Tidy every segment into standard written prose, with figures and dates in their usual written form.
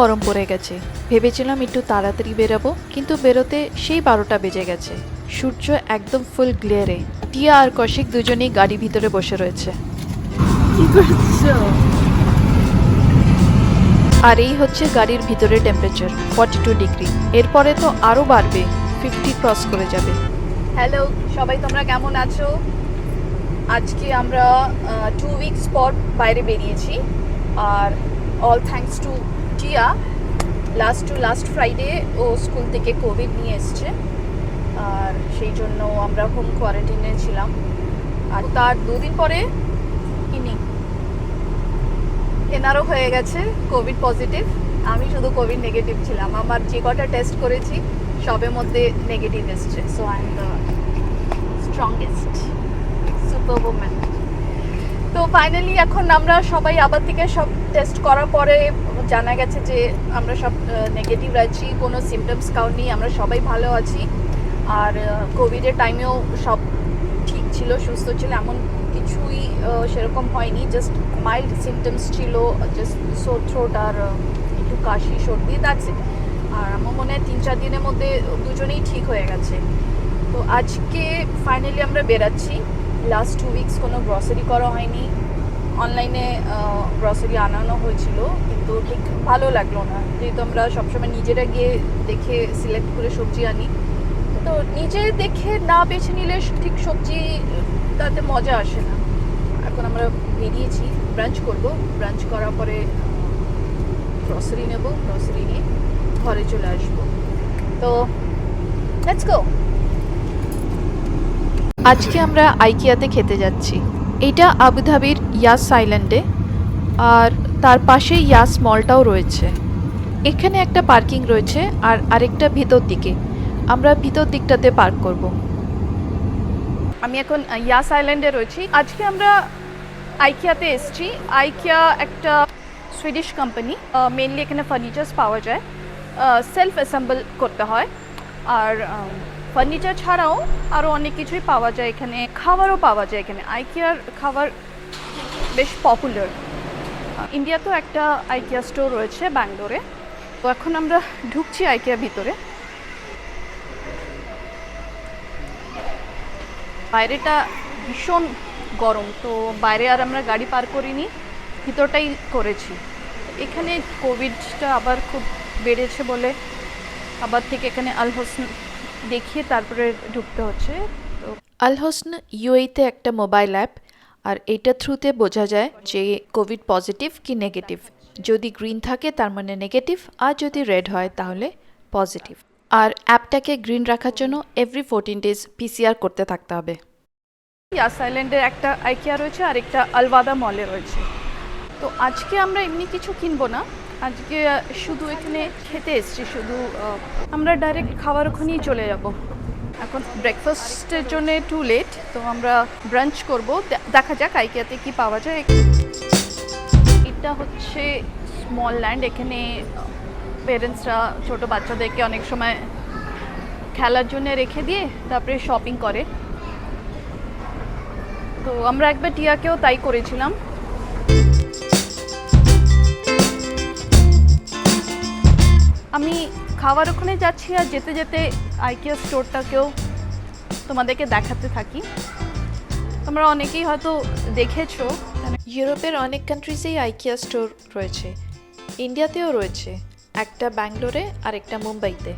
গরম পড়ে গেছে। ভেবেছিলাম একটু তাড়াতাড়ি বেরোবো, কিন্তু বেরোতে সেই 12টা বেজে গেছে। সূর্য একদম ফুল গ্লেয়ারে। টিয়া আর কৌশিক দুজনেই গাড়ি ভিতরে বসে রয়েছে। আর এই হচ্ছে গাড়ির ভিতরে টেম্পারেচার 42 ডিগ্রি। এরপরে তো আরও বাড়বে, 50 ক্রস করে যাবে। হ্যালো সবাই, তোমরা কেমন আছো? আজকে আমরা 2 উইকস পর বাইরে বেরিয়েছি। আর অল থ্যাঙ্কস টু টিয়া। লাস্ট ফ্রাইডে ও স্কুল থেকে কোভিড নিয়ে এসছে, আর সেই জন্য আমরা হোম কোয়ারেন্টাইনে ছিলাম। আর তার 2 দিন পরে এনারও হয়ে গেছে কোভিড পজিটিভ। আমি শুধু কোভিড নেগেটিভ ছিলাম। আমার যে কটা টেস্ট করেছি সবের মধ্যে নেগেটিভ এসছে। So I am the strongest super woman. তো ফাইনালি এখন আমরা সবাই আবার থেকে সব টেস্ট করার পরে জানা গেছে যে আমরা সব নেগেটিভ আছি, কোনো সিমটমস কাউনি, আমরা সবাই ভালো আছি। আর কোভিডের টাইমেও সব ঠিক ছিল, সুস্থ ছিল, এমন কিছুই সেরকম হয়নি। জাস্ট মাইল্ড সিমটমস ছিল, জাস্ট সোর থ্রোট আর একটু কাশি সর্দি, দ্যাটস ইট। আর আমার মনে হয় 3-4 দিনের মধ্যে দুজনেই ঠিক হয়ে গেছে। তো আজকে ফাইনালি আমরা বেরাচ্ছি। লাস্ট 2 উইকস কোনো গ্রসারি করা হয়নি। অনলাইনে গ্রসারি আনানো হয়েছিল, কিন্তু ঠিক ভালো লাগলো না, যেহেতু আমরা সবসময় নিজেরা গিয়ে দেখে সিলেক্ট করে সবজি আনি। তো নিজে দেখে না বেছে নিলে ঠিক সবজি তাতে মজা আসে না। এখন আমরা বেরিয়েছি, ব্রাঞ্চ করব। ব্রাঞ্চ করার পরে গ্রসারি নেব, গ্রসারি নিয়ে ঘরে চলে আসবো। তো লেটস গো। আজকে আমরা আইকিয়াতে খেতে যাচ্ছি। এটা আবুধাবির ইয়াস আইল্যান্ডে, আর তার পাশে ইয়াস মলটাও রয়েছে। এখানে একটা পার্কিং রয়েছে আর আরেকটা ভিতর দিকে। আমরা ভিতর দিকটাতে পার্ক করব। আমি এখন ইয়াস আইল্যান্ডে রয়েছি। আজকে আমরা আইকিয়াতে এসেছি। আইকিয়া একটা সুইডিশ কোম্পানি। মেনলি এখানে ফার্নিচার্স পাওয়া যায়, সেলফ অ্যাসেম্বল করতে হয়। আর ফার্নিচার ছাড়াও আরও অনেক কিছুই পাওয়া যায় এখানে, খাবারও পাওয়া যায় এখানে। আইকিয়ার খাবার বেশ পপুলার। ইন্ডিয়াতেও একটা আইকিয়া স্টোর রয়েছে ব্যাঙ্গালোরে। তো এখন আমরা ঢুকছি আইকিয়ার ভিতরে। বাইরেটা ভীষণ গরম, তো বাইরে আর আমরা গাড়ি পার করিনি, ভিতরটাই করেছি। এখানে কোভিডটা আবার খুব বেড়েছে বলে আবার থেকে এখানে আল হোসন দেখিয়ে তারপরে ঢুকতে হচ্ছে। তো আল হোসন ইউএইতে একটা মোবাইল অ্যাপ, আর এইটা থ্রুতে বোঝা যায় যে কোভিড পজিটিভ কি নেগেটিভ। যদি গ্রিন থাকে তার মানে নেগেটিভ, আর যদি রেড হয় তাহলে পজিটিভ। আর অ্যাপটাকে গ্রিন রাখার জন্য এভরি 14 ডেজ পিসিআর করতে থাকতে হবে। ইয়াস আইল্যান্ডের একটা আইকিয়া রয়েছে আর একটা আলওয়াদা মলে রয়েছে। তো আজকে আমরা এমনি কিছু কিনবো না, আজকে শুধু এখানে খেতে এসেছি। শুধু আমরা ডাইরেক্ট খাওয়ার ওখানেই চলে যাব। এখন ব্রেকফাস্টের জন্য টু লেট, তো আমরা ব্রাঞ্চ করব। দেখা যাক আইকিয়াতে কি পাওয়া যায়। এটা হচ্ছে স্মল ল্যান্ড। এখানে পেরেন্টসরা ছোটো বাচ্চাদেরকে অনেক সময় খেলার জন্য রেখে দিয়ে তারপরে শপিং করে। তো আমরা একবার টিয়াকেও তাই করেছিলাম। আমি খাওয়ার ওখানে যাচ্ছি আর যেতে যেতে আইকিয়া স্টোরটাকেও তোমাদেরকে দেখাতে থাকি। তোমরা অনেকেই হয়তো দেখেছো, ইউরোপের অনেক কান্ট্রিজেই আইকিয়া স্টোর রয়েছে, ইন্ডিয়াতেও রয়েছে, একটা ব্যাঙ্গালোরে আর একটা মুম্বাইতে।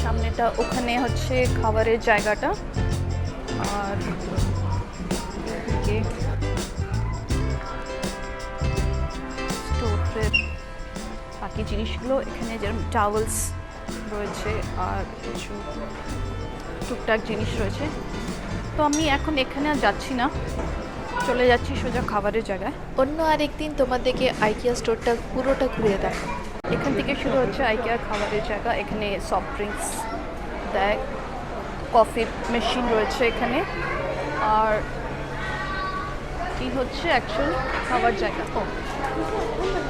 সামনেটা ওখানে হচ্ছে খাবারের জায়গাটা, আর স্টোরের বাকি জিনিসগুলো এখানে, যেরকম টাওয়েলস রয়েছে আর কিছু টুকটাক জিনিস রয়েছে। তো আমি এখন এখানে আর যাচ্ছি না, চলে যাচ্ছি সোজা খাবারের জায়গায়। অন্য আরেকদিন তোমাদেরকে আইকিয়া স্টোরটা পুরোটা ঘুরিয়ে দেখো। এখান থেকে শুরু হচ্ছে আইকিয়া খাবারের জায়গা। এখানে সফট ড্রিঙ্কস দেয়, কফির মেশিন রয়েছে এখানে, আর কি হচ্ছে অ্যাকচুয়াল খাবার জায়গা। ও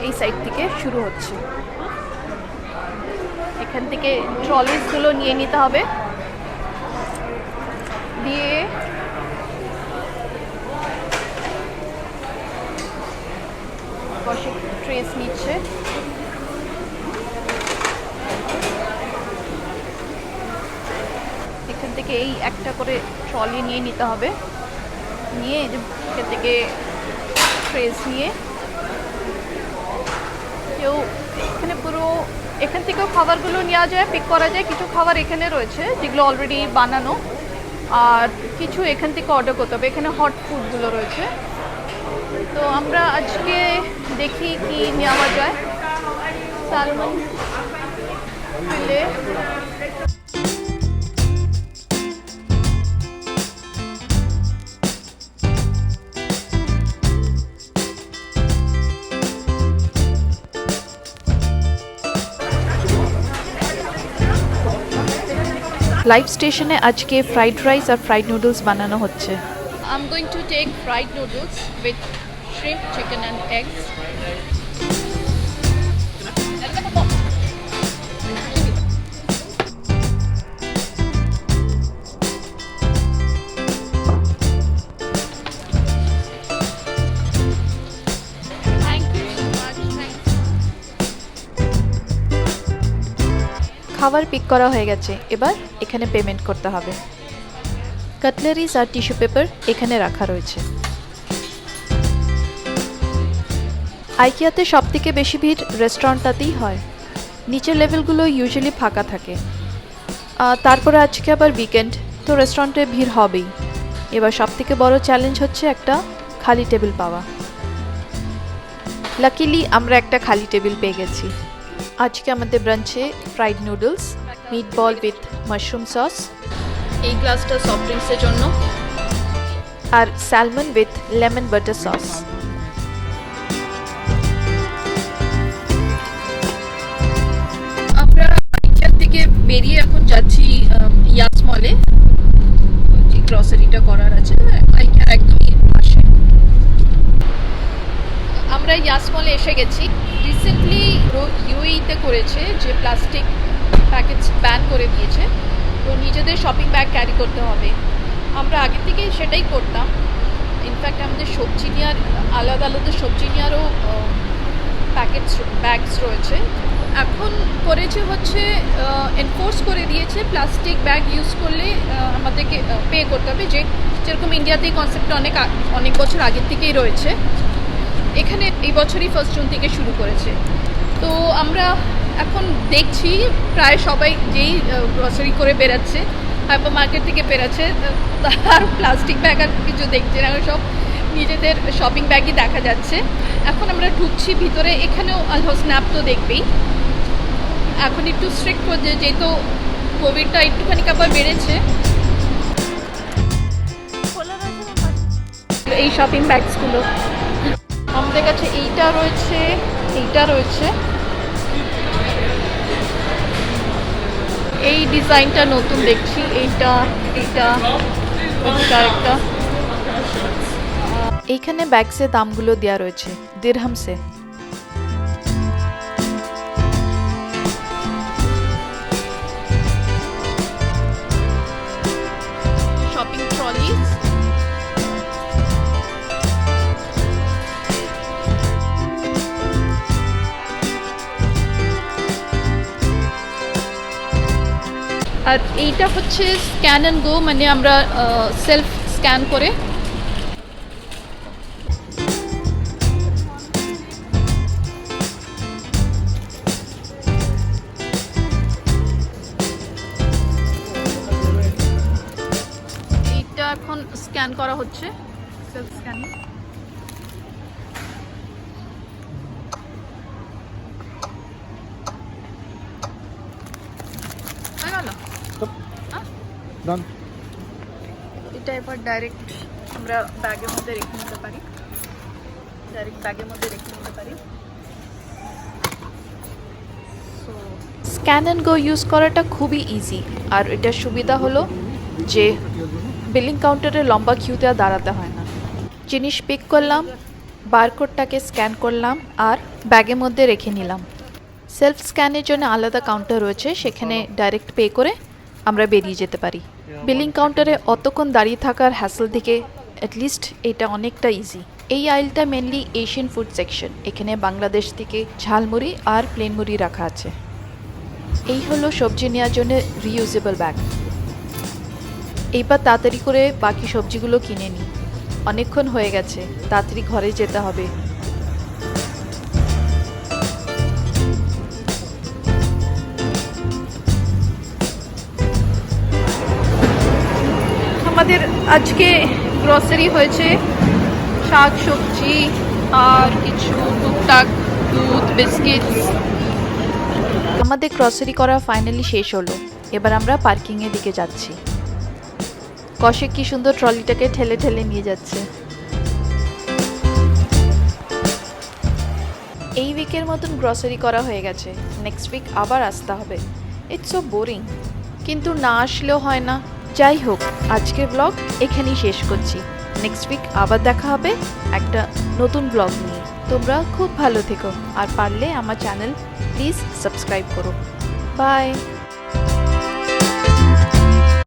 এই সাইড থেকে শুরু হচ্ছে। এখান থেকে ট্রলিসগুলো নিয়ে নিতে হবে, দিয়ে ট্রেস নিচ্ছে। এখান থেকে এই একটা করে ট্রলি নিয়ে নিতে হবে, নিয়ে এখান থেকে ট্রেস নিয়ে কেউ এখানে পুরো এখান থেকেও খাবারগুলো নেওয়া যায়, পিক করা যায়। কিছু খাবার এখানে রয়েছে যেগুলো অলরেডি বানানো, আর কিছু এখান থেকে অর্ডার করতে হবে। এখানে হট ফুডগুলো রয়েছে। তো আমরা আজকে দেখি কি নেওয়া যায়। সালমন ফিলে, লাইভ স্টেশনে আজকে ফ্রাইড রাইস আর ফ্রাইড নুডলস বানানো হচ্ছে। I'm going to take fried noodles with shrimp, chicken and eggs. খাবার পিক করা হয়ে গেছে, এবার এখানে পেমেন্ট করতে হবে। কাটলারিজ আর টিস্যু পেপার এখানে রাখা রয়েছে। আইকিয়াতে সবথেকে বেশি ভিড় রেস্টুরেন্টটাতেই হয়। নিচের লেভেলগুলো ইউজুয়ালি ফাঁকা থাকে। তারপরে আজকে আবার উইকেন্ড, তো রেস্টুরেন্টে ভিড় হবেই। এবার সবথেকে বড় চ্যালেঞ্জ হচ্ছে একটা খালি টেবিল পাওয়া। লাকিলি আমরা একটা খালি টেবিল পেয়ে গেছি। আজকে আমাদের ব্রাঞ্চে fried noodles, meatball with mushroom sauce, এই গ্লাসটা সফট ড্রিঙ্কসের জন্য, আর salmon with lemon butter sauce. আমরা আইকিয়া থেকে বেরিয়ে এখন যাচ্ছি ইয়াসমলে, যে গ্রসারিটা করার আছে আইকিয়ার একদমই পাশে। আমরা ইয়াসমলে এসে গেছি। রিসেন্টলি ইউএইতে করেছে যে প্লাস্টিক প্যাকেটস ব্যান করে দিয়েছে, তো নিজেদের শপিং ব্যাগ ক্যারি করতে হবে। আমরা আগে থেকে সেটাই করতাম। ইনফ্যাক্ট আমাদের সবজি নেওয়ার আলাদা আলাদা সবজি নেওয়ারও প্যাকেটস ব্যাগস রয়েছে। এখন করেছে হচ্ছে এনফোর্স করে দিয়েছে প্লাস্টিক ব্যাগ ইউজ করলে আমাদেরকে পে করতে হবে, যেরকম ইন্ডিয়াতে এই কনসেপ্টটা অনেক বছর আগের থেকেই রয়েছে। এখানে এই বছরই 1 জুন থেকে শুরু করেছে। তো আমরা এখন দেখছি প্রায় সবাই যেই গ্রসারি করে বেরাচ্ছে, হাইপার মার্কেট থেকে বেরাচ্ছে, তার প্লাস্টিক ব্যাগ আর কিছু দেখছে না, সব নিজেদের শপিং ব্যাগই দেখা যাচ্ছে। এখন আমরা ঢুকছি ভিতরে। এখানেও স্ন্যাপ তো দেখবেই। এখন একটু স্ট্রিক্ট করছে, যেহেতু কোভিডটা একটুখানি আবার বেড়েছে। এই শপিং ব্যাগসগুলো আমাদের কাছে এইটা রয়েছে, এইটা রয়েছে। এই ডিজাইনটা নতুন দেখছি, এইটা এইটা একটা। এইখানে ব্যাগসের দামগুলো দেওয়া রয়েছে দিরহামসে। শপিং ট্রলিজ, আর এইটা হচ্ছে স্ক্যান অ্যান্ড গো, মানে আমরা সেলফ স্ক্যান করে এইটা এখন স্ক্যান করা হচ্ছে, সেলফ স্ক্যানিং। এটা এবার ডাইরেক্ট আমরা ব্যাগের মধ্যে রেখে নিতে পারি, স্ক্যান অ্যান্ড গো ইউজ করাটা খুবই ইজি। আর এটার সুবিধা হলো যে বিলিং কাউন্টারে লম্বা কিউতে আর দাঁড়াতে হয় না। জিনিস পিক করলাম, বারকোডটাকে স্ক্যান করলাম আর ব্যাগের মধ্যে রেখে নিলাম। সেলফ স্ক্যানের জন্য আলাদা কাউন্টার রয়েছে, সেখানে ডাইরেক্ট পে করে আমরা বেরিয়ে যেতে পারি। বিলিং কাউন্টারে অতক্ষণ দাঁড়িয়ে থাকার হ্যাসেল থেকে অ্যাটলিস্ট এটা অনেকটা ইজি। এই আইলটা মেনলি এশিয়ান ফুড সেকশন। এখানে বাংলাদেশ থেকে ঝালমুড়ি আর প্লেন মুড়ি রাখা আছে। এই হলো সবজি নেওয়ার জন্য রিইউজেবল ব্যাগ। এইবার তাড়াতাড়ি করে বাকি সবজিগুলো কিনে নিই, অনেকক্ষণ হয়ে গেছে, তাড়াতাড়ি ঘরে যেতে হবে। আমাদের আজকে গ্রসারি হয়েছে শাক সবজি আর কিছু টুকটাক দুধ বিস্কিটস। আমাদের গ্রসারি করা ফাইনালি শেষ হলো। এবার আমরা পার্কিংয়ের দিকে যাচ্ছি। কৌশিক কি সুন্দর ট্রলিটাকে ঠেলে ঠেলে নিয়ে যাচ্ছে। এই উইকের মতন গ্রসারি করা হয়ে গেছে, নেক্সট উইক আবার আসতে হবে। ইটস সো বোরিং, কিন্তু না আসলেও হয় না। যাই হোক, আজকের ব্লগ এখানেই শেষ করছি। নেক্সট উইক আবার দেখা হবে একটা নতুন ব্লগ নিয়ে। তোমরা খুব ভালো থেকো, আর পারলে আমার চ্যানেল প্লিজ সাবস্ক্রাইব করো। বাই।